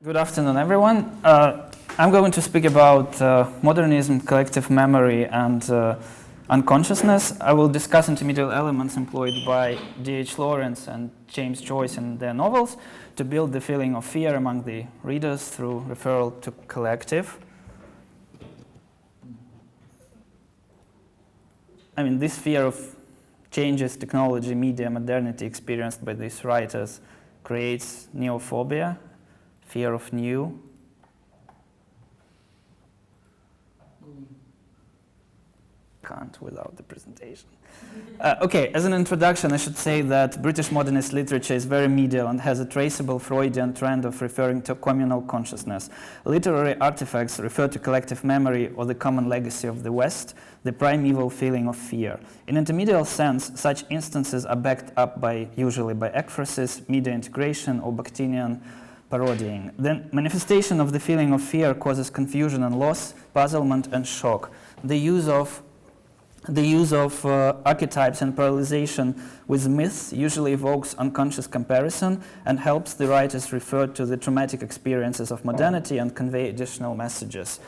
Good afternoon, everyone. I'm going to speak about modernism, collective memory, and unconsciousness. I will discuss intermediate elements employed by D.H. Lawrence and James Joyce in their novels to build the feeling of fear among the readers through referral to collective. I mean, this fear of changes, technology, media, modernity experienced by these writers creates neophobia, fear of new. Can't without the presentation. Okay, as an introduction, I should say that British modernist literature is very medial and has a traceable Freudian trend of referring to communal consciousness. Literary artifacts refer to collective memory or the common legacy of the West, the primeval feeling of fear. In intermediate sense, such instances are backed up usually by ekphrasis, media integration, or Bakhtinian parodying. The manifestation of the feeling of fear causes confusion and loss, puzzlement and shock. The use of archetypes and parallelization with myths usually evokes unconscious comparison and helps the writers refer to the traumatic experiences of modernity and convey additional messages.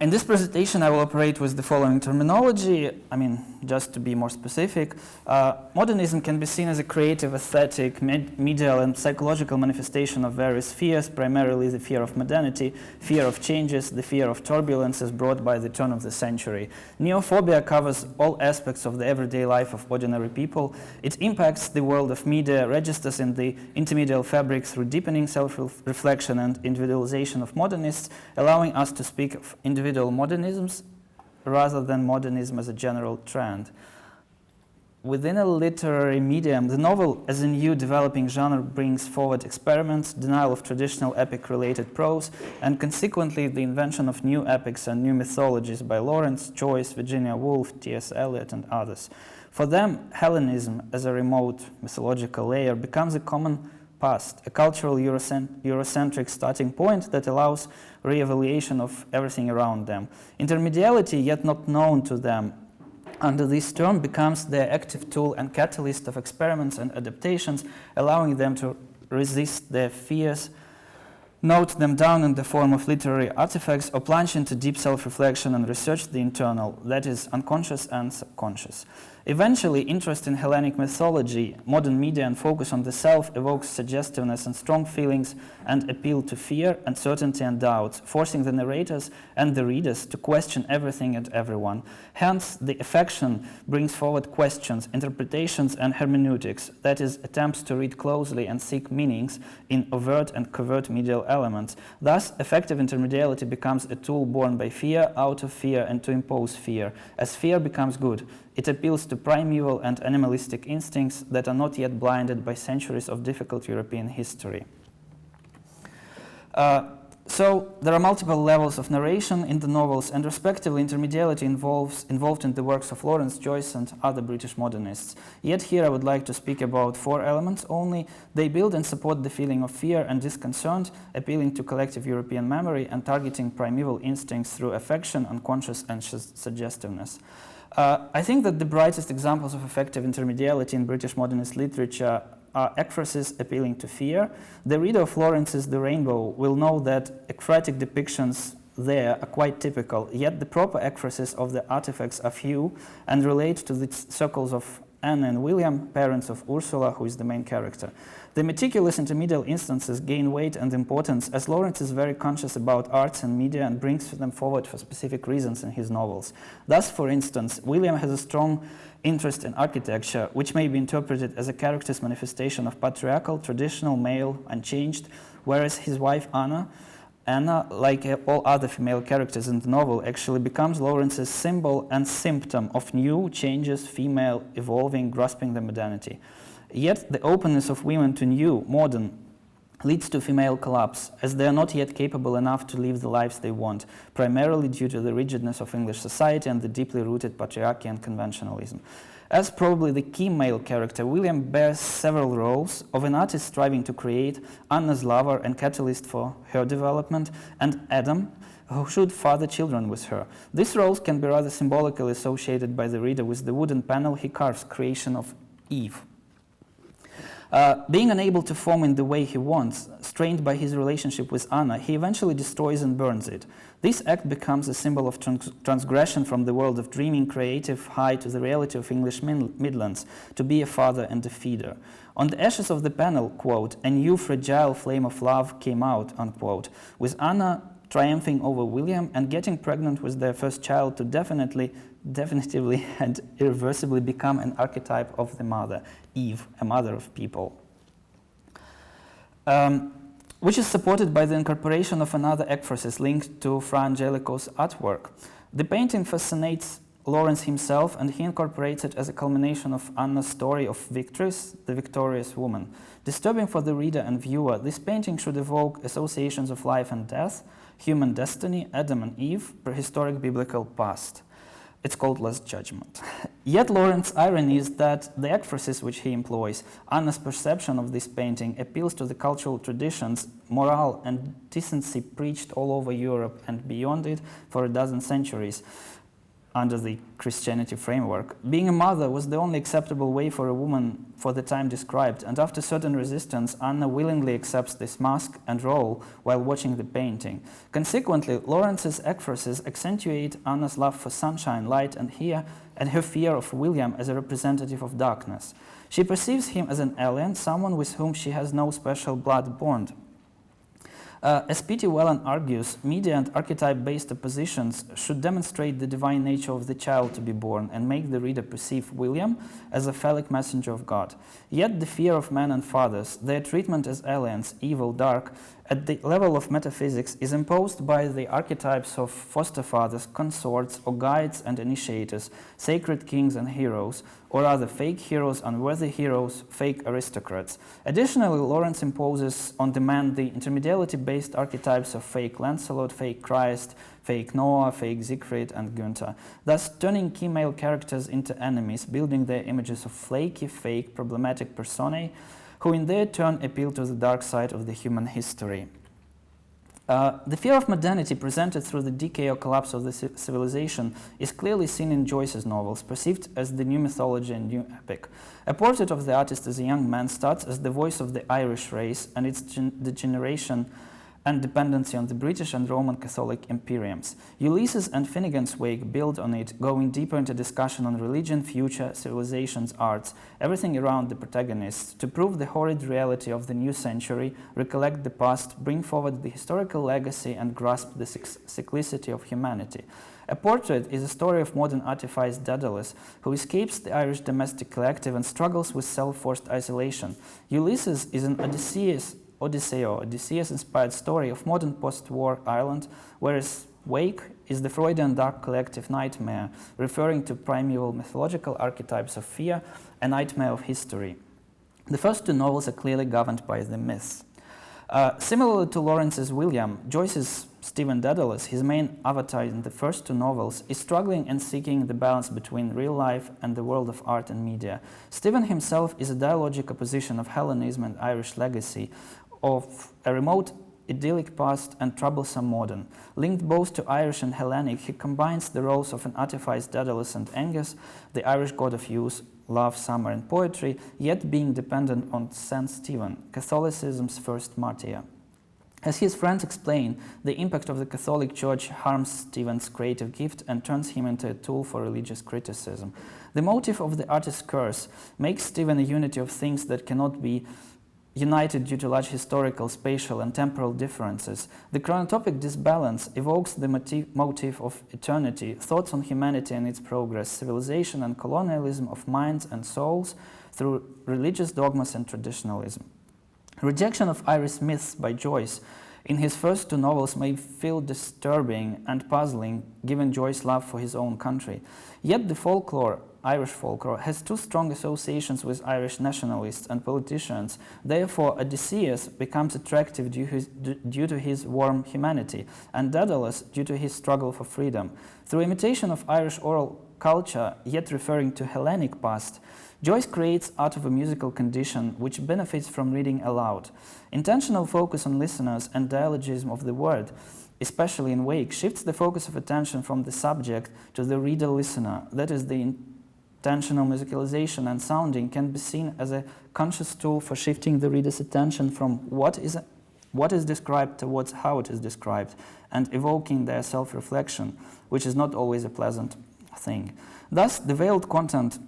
In this presentation, I will operate with the following terminology. I mean, just to be more specific, modernism can be seen as a creative, aesthetic, medial, and psychological manifestation of various fears, primarily the fear of modernity, fear of changes, the fear of turbulences brought by the turn of the century. Neophobia covers all aspects of the everyday life of ordinary people. It impacts the world of media, registers in the intermediate fabric through deepening self-reflection and individualization of modernists, allowing us to speak of individual modernisms rather than modernism as a general trend. Within a literary medium, the novel as a new developing genre brings forward experiments, denial of traditional epic-related prose, and consequently the invention of new epics and new mythologies by Lawrence, Joyce, Virginia Woolf, T.S. Eliot, and others. For them, Hellenism as a remote mythological layer becomes a common past, a cultural Eurocentric starting point that allows re-evaluation of everything around them. Intermediality, yet not known to them under this term, becomes their active tool and catalyst of experiments and adaptations, allowing them to resist their fears, note them down in the form of literary artifacts, or plunge into deep self-reflection and research the internal, that is, unconscious and subconscious. Eventually, interest in Hellenic mythology, modern media, and focus on the self evokes suggestiveness and strong feelings and appeal to fear, uncertainty, and doubts, forcing the narrators and the readers to question everything and everyone. Hence, the affection brings forward questions, interpretations, and hermeneutics, that is, attempts to read closely and seek meanings in overt and covert medial elements. Thus, affective intermediality becomes a tool born by fear, out of fear, and to impose fear. As fear becomes good, it appeals to primeval and animalistic instincts that are not yet blinded by centuries of difficult European history. So there are multiple levels of narration in the novels, and respectively intermediality involved in the works of Lawrence, Joyce, and other British modernists. Yet here I would like to speak about 4 elements only. They build and support the feeling of fear and disconcern, appealing to collective European memory and targeting primeval instincts through affection, unconscious, and suggestiveness. I think that the brightest examples of affective intermediality in British modernist literature are ekphrasis appealing to fear. The reader of Lawrence's The Rainbow will know that ekphratic depictions there are quite typical, yet the proper ekphrasis of the artifacts are few and relate to the circles of Anne and William, parents of Ursula, who is the main character. The meticulous intermediate instances gain weight and importance as Lawrence is very conscious about arts and media and brings them forward for specific reasons in his novels. Thus, for instance, William has a strong interest in architecture, which may be interpreted as a character's manifestation of patriarchal, traditional, male, unchanged, whereas his wife Anna, like all other female characters in the novel, actually becomes Lawrence's symbol and symptom of new changes, female, evolving, grasping the modernity. Yet the openness of women to new, modern, leads to female collapse, as they are not yet capable enough to live the lives they want, primarily due to the rigidness of English society and the deeply rooted patriarchy and conventionalism. As probably the key male character, William bears several roles of an artist striving to create, Anna's lover and catalyst for her development, and Adam, who should father children with her. These roles can be rather symbolically associated by the reader with the wooden panel he carves, creation of Eve. Being unable to form in the way he wants, strained by his relationship with Anna, he eventually destroys and burns it. This act becomes a symbol of transgression from the world of dreaming, creative high to the reality of English Midlands, to be a father and a feeder. On the ashes of the panel, quote, a new fragile flame of love came out, unquote, with Anna triumphing over William and getting pregnant with their first child to definitively and irreversibly become an archetype of the mother, Eve, a mother of people. Which is supported by the incorporation of another ekphrasis linked to Fra Angelico's artwork. The painting fascinates Lawrence himself, and he incorporates it as a culmination of Anna's story of victories, the victorious woman. Disturbing for the reader and viewer, this painting should evoke associations of life and death, human destiny, Adam and Eve, prehistoric biblical past. It's called Last Judgment. Yet Lawrence's irony is that the ekphrasis which he employs, Anna's perception of this painting, appeals to the cultural traditions, morale and decency preached all over Europe and beyond it for a dozen centuries under the Christianity framework. Being a mother was the only acceptable way for a woman for the time described, and after certain resistance, Anna willingly accepts this mask and role while watching the painting. Consequently, Lawrence's ekphrasis accentuate Anna's love for sunshine, light, and her fear of William as a representative of darkness. She perceives him as an alien, someone with whom she has no special blood bond. As P.T. Whelan argues, media and archetype-based oppositions should demonstrate the divine nature of the child to be born and make the reader perceive William as a phallic messenger of God. Yet the fear of men and fathers, their treatment as aliens, evil, dark, at the level of metaphysics is imposed by the archetypes of foster fathers, consorts, or guides and initiators, sacred kings and heroes, or rather fake heroes, unworthy heroes, fake aristocrats. Additionally, Lawrence imposes on the man the intermediality-based archetypes of fake Lancelot, fake Christ, fake Noah, fake Siegfried, and Gunther, thus turning key male characters into enemies, building their images of flaky, fake, problematic personae, who in their turn appeal to the dark side of the human history. The fear of modernity presented through the decay or collapse of the civilization is clearly seen in Joyce's novels, perceived as the new mythology and new epic. A portrait of the artist as a young man starts as the voice of the Irish race and its degeneration and dependency on the British and Roman Catholic imperiums. Ulysses and Finnegan's Wake build on it, going deeper into discussion on religion, future, civilizations, arts, everything around the protagonists, to prove the horrid reality of the new century, recollect the past, bring forward the historical legacy, and grasp the cyclicity of humanity. A Portrait is a story of modern artifice Daedalus, who escapes the Irish domestic collective and struggles with self-forced isolation. Ulysses is an Odysseus-inspired story of modern post-war Ireland, whereas Wake is the Freudian dark collective nightmare, referring to primeval mythological archetypes of fear, a nightmare of history. The first two novels are clearly governed by the myths. Similarly to Lawrence's William, Joyce's Stephen Dedalus, his main avatar in the first two novels, is struggling and seeking the balance between real life and the world of art and media. Stephen himself is a dialogic opposition of Hellenism and Irish legacy, of a remote idyllic past and troublesome modern. Linked both to Irish and Hellenic, he combines the roles of an artifice Daedalus and Angus, the Irish god of youth, love, summer, and poetry, yet being dependent on Saint Stephen, Catholicism's first martyr. As his friends explain, the impact of the Catholic Church harms Stephen's creative gift and turns him into a tool for religious criticism. The motive of the artist's curse makes Stephen a unity of things that cannot be united due to large historical, spatial, and temporal differences. The chronotopic disbalance evokes the motif of eternity, thoughts on humanity and its progress, civilization and colonialism of minds and souls through religious dogmas and traditionalism. Rejection of Irish myths by Joyce in his first two novels may feel disturbing and puzzling given Joyce's love for his own country. Yet the folklore, Irish folklore, has too strong associations with Irish nationalists and politicians. Therefore, Odysseus becomes attractive due to his warm humanity, and Daedalus due to his struggle for freedom. Through imitation of Irish oral culture, yet referring to Hellenic past, Joyce creates art of a musical condition which benefits from reading aloud. Intentional focus on listeners and dialogism of the word, especially in Wake, shifts the focus of attention from the subject to the reader-listener, that is, the tensional musicalization and sounding can be seen as a conscious tool for shifting the reader's attention from what is described towards how it is described, and evoking their self-reflection, which is not always a pleasant thing. Thus, the veiled content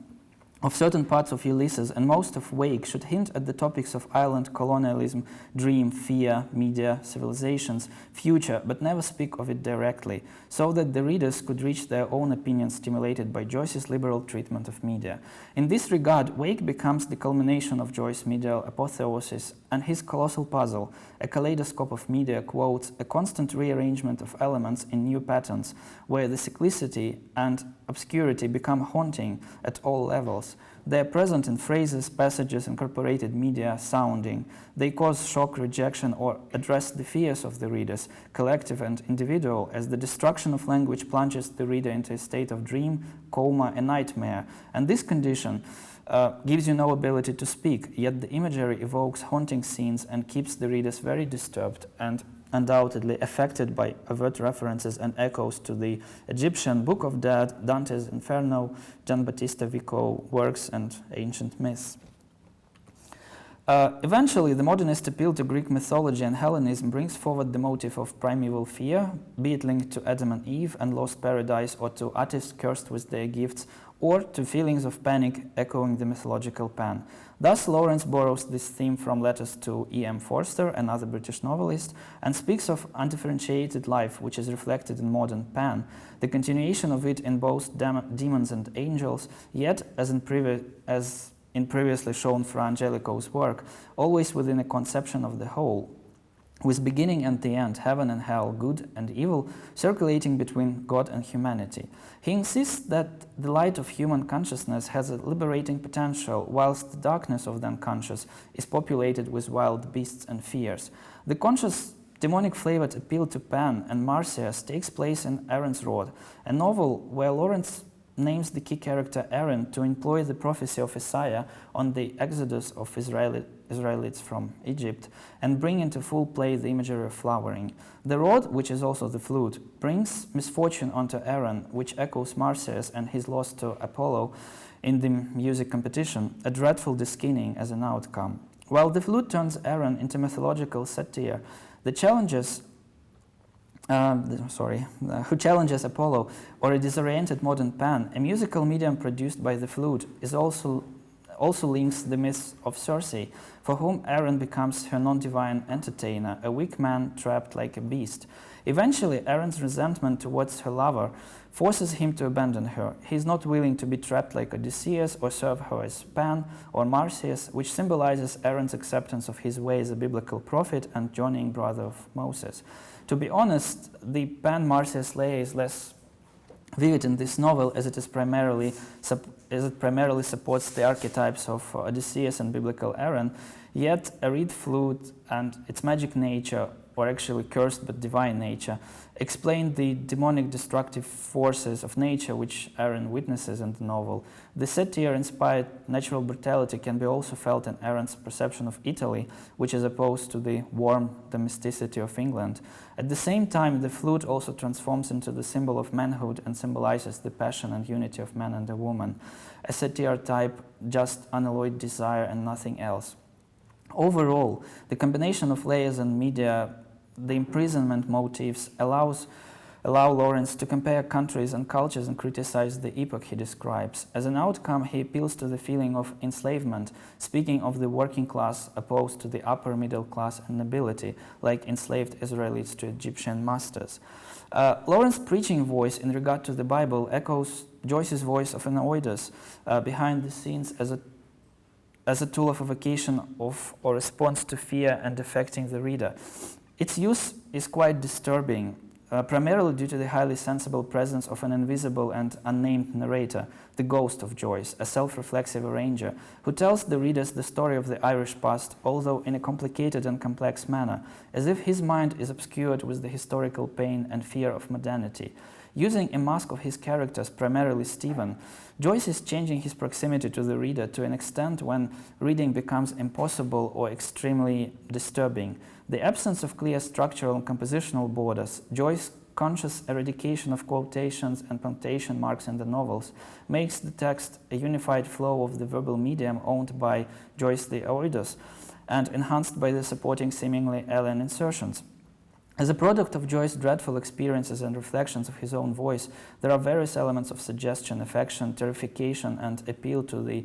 of certain parts of Ulysses and most of Wake should hint at the topics of island colonialism, dream, fear, media, civilizations, future, but never speak of it directly, so that the readers could reach their own opinions stimulated by Joyce's liberal treatment of media. In this regard, Wake becomes the culmination of Joyce's medial apotheosis and his colossal puzzle, a kaleidoscope of media quotes, a constant rearrangement of elements in new patterns, where the cyclicity and obscurity become haunting at all levels. They are present in phrases, passages, incorporated media, sounding. They cause shock, rejection, or address the fears of the readers, collective and individual, as the destruction of language plunges the reader into a state of dream, coma, and nightmare. And this condition gives you no ability to speak, yet the imagery evokes haunting scenes and keeps the readers very disturbed and undoubtedly affected by overt references and echoes to the Egyptian Book of Dead, Dante's Inferno, Giambattista Vico works, and ancient myths. Eventually, the modernist appeal to Greek mythology and Hellenism brings forward the motive of primeval fear, be it linked to Adam and Eve and lost paradise, or to artists cursed with their gifts, or to feelings of panic echoing the mythological Pan. Thus, Lawrence borrows this theme from letters to E.M. Forster, another British novelist, and speaks of undifferentiated life, which is reflected in modern Pan, the continuation of it in both demons and angels, yet, as in previously shown Fra Angelico's work, always within a conception of the whole, with beginning and the end, heaven and hell, good and evil, circulating between God and humanity. He insists that the light of human consciousness has a liberating potential, whilst the darkness of the unconscious is populated with wild beasts and fears. The conscious demonic-flavored appeal to Pan and Marsyas takes place in Aaron's Rod, a novel where Lawrence names the key character Aaron to employ the prophecy of Isaiah on the exodus of Israelites from Egypt and bring into full play the imagery of flowering. The rod, which is also the flute, brings misfortune onto Aaron, which echoes Marsyas and his loss to Apollo in the music competition, a dreadful diskinning as an outcome. While the flute turns Aaron into mythological satyr, who challenges Apollo, or a disoriented modern Pan, a musical medium produced by the flute is also links the myths of Circe, for whom Aaron becomes her non-divine entertainer, a weak man trapped like a beast. Eventually, Aaron's resentment towards her lover forces him to abandon her. He is not willing to be trapped like Odysseus or serve her as Pan or Marsyas, which symbolizes Aaron's acceptance of his way as a biblical prophet and joining brother of Moses. To be honest, the Pan-Marsyas layer is less vivid in this novel, as it primarily supports the archetypes of Odysseus and biblical Aaron, yet a reed flute and its magic nature, or actually cursed but divine nature, explain the demonic destructive forces of nature which Aaron witnesses in the novel. The satyr-inspired natural brutality can be also felt in Aaron's perception of Italy, which is opposed to the warm domesticity of England. At the same time, the flute also transforms into the symbol of manhood and symbolizes the passion and unity of man and a woman, a satyr type, just unalloyed desire and nothing else. Overall, the combination of layers and media, the imprisonment motifs, allow Lawrence to compare countries and cultures and criticize the epoch he describes. As an outcome, he appeals to the feeling of enslavement, speaking of the working class opposed to the upper middle class and nobility, like enslaved Israelites to Egyptian masters. Lawrence's preaching voice in regard to the Bible echoes Joyce's voice of an Oedipus behind the scenes as a tool of evocation of or response to fear and affecting the reader. Its use is quite disturbing, primarily due to the highly sensible presence of an invisible and unnamed narrator, the ghost of Joyce, a self-reflexive arranger, who tells the readers the story of the Irish past, although in a complicated and complex manner, as if his mind is obscured with the historical pain and fear of modernity. Using a mask of his characters, primarily Stephen, Joyce is changing his proximity to the reader to an extent when reading becomes impossible or extremely disturbing. The absence of clear structural and compositional borders, Joyce conscious eradication of quotations and punctuation marks in the novels makes the text a unified flow of the verbal medium owned by Joyce the Oidus and enhanced by the supporting seemingly alien insertions. As a product of Joyce's dreadful experiences and reflections of his own voice, there are various elements of suggestion, affection, terrification, and appeal to the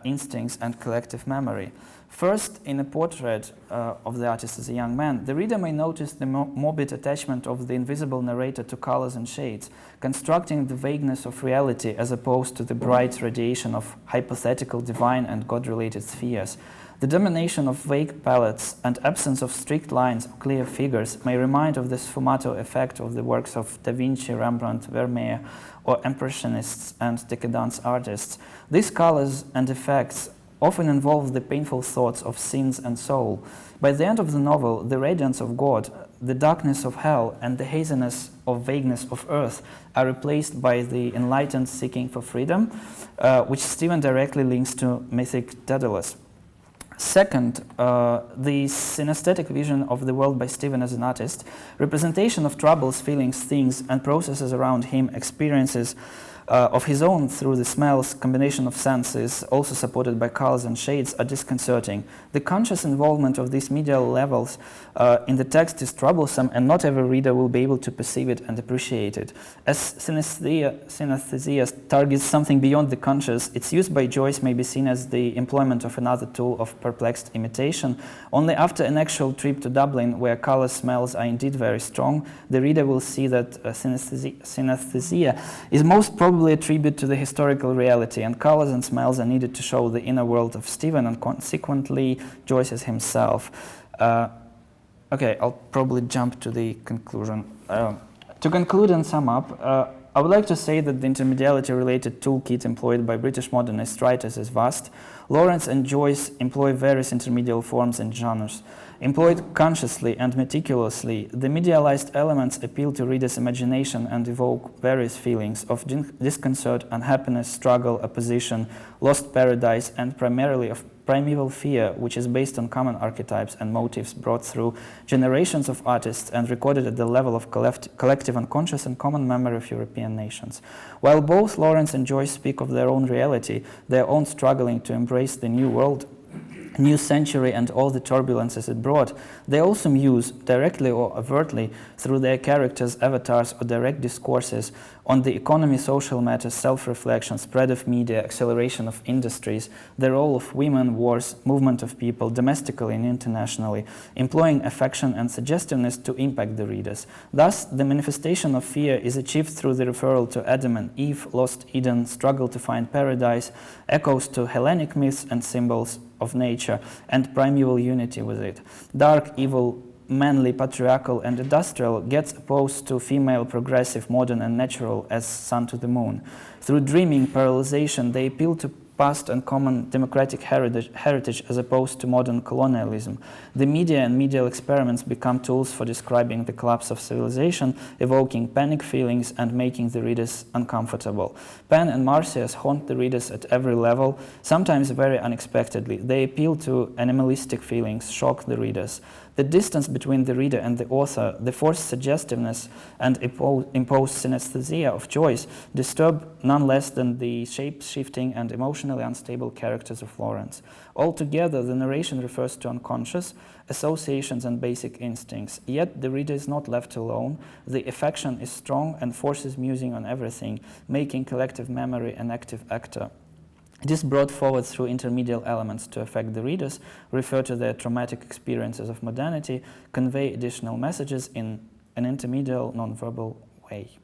instincts and collective memory. First, in a portrait of the artist as a young man, the reader may notice the morbid attachment of the invisible narrator to colors and shades, constructing the vagueness of reality as opposed to the bright radiation of hypothetical divine and God-related spheres. The domination of vague palettes and absence of strict lines or clear figures may remind of the sfumato effect of the works of Da Vinci, Rembrandt, Vermeer, or Impressionists and Decadence artists. These colors and effects often involve the painful thoughts of sins and soul. By the end of the novel, the radiance of God, the darkness of hell, and the haziness of vagueness of earth are replaced by the enlightened seeking for freedom, which Stephen directly links to mythic Daedalus. Second, the synesthetic vision of the world by Stephen as an artist, representation of troubles, feelings, things, and processes around him, experiences of his own through the smells, combination of senses, also supported by colors and shades, are disconcerting. The conscious involvement of these medial levels in the text is troublesome, and not every reader will be able to perceive it and appreciate it. As synesthesia targets something beyond the conscious, its use by Joyce may be seen as the employment of another tool of perplexed imitation. Only after an actual trip to Dublin, where color smells are indeed very strong, the reader will see that synesthesia is most probably a tribute to the historical reality, and colors and smells are needed to show the inner world of Stephen and consequently Joyce as himself. Okay, I'll probably jump to the conclusion. To conclude and sum up, I would like to say that the intermediality-related toolkit employed by British modernist writers is vast. Lawrence and Joyce employ various intermedial forms and genres. Employed consciously and meticulously, the medialized elements appeal to readers' imagination and evoke various feelings of disconcert, unhappiness, struggle, opposition, lost paradise, and primarily of primeval fear, which is based on common archetypes and motifs brought through generations of artists and recorded at the level of collective unconscious and common memory of European nations. While both Lawrence and Joyce speak of their own reality, their own struggling to embrace the new world, new century, and all the turbulences it brought, they also muse, directly or overtly, through their characters, avatars, or direct discourses on the economy, social matters, self-reflection, spread of media, acceleration of industries, the role of women, wars, movement of people, domestically and internationally, employing affection and suggestiveness to impact the readers. Thus, the manifestation of fear is achieved through the referral to Adam and Eve, lost Eden, struggle to find paradise, echoes to Hellenic myths and symbols of nature, and primeval unity with it. Dark, evil, manly, patriarchal, and industrial gets opposed to female, progressive, modern, and natural as sun to the moon. Through dreaming, paralyzation, they appeal to past and common democratic heritage as opposed to modern colonialism. The media and medial experiments become tools for describing the collapse of civilization, evoking panic feelings and making the readers uncomfortable. Pan and Marsyas haunt the readers at every level, sometimes very unexpectedly. They appeal to animalistic feelings, shock the readers. The distance between the reader and the author, the forced suggestiveness and imposed synesthesia of Joyce disturb none less than the shape-shifting and emotionally unstable characters of Lawrence. Altogether, the narration refers to unconscious associations and basic instincts, yet the reader is not left alone. The affection is strong and forces musing on everything, making collective memory an active actor. It is brought forward through intermediate elements to affect the readers, refer to their traumatic experiences of modernity, convey additional messages in an intermediate, non-verbal way.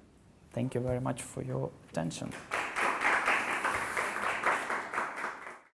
Thank you very much for your attention.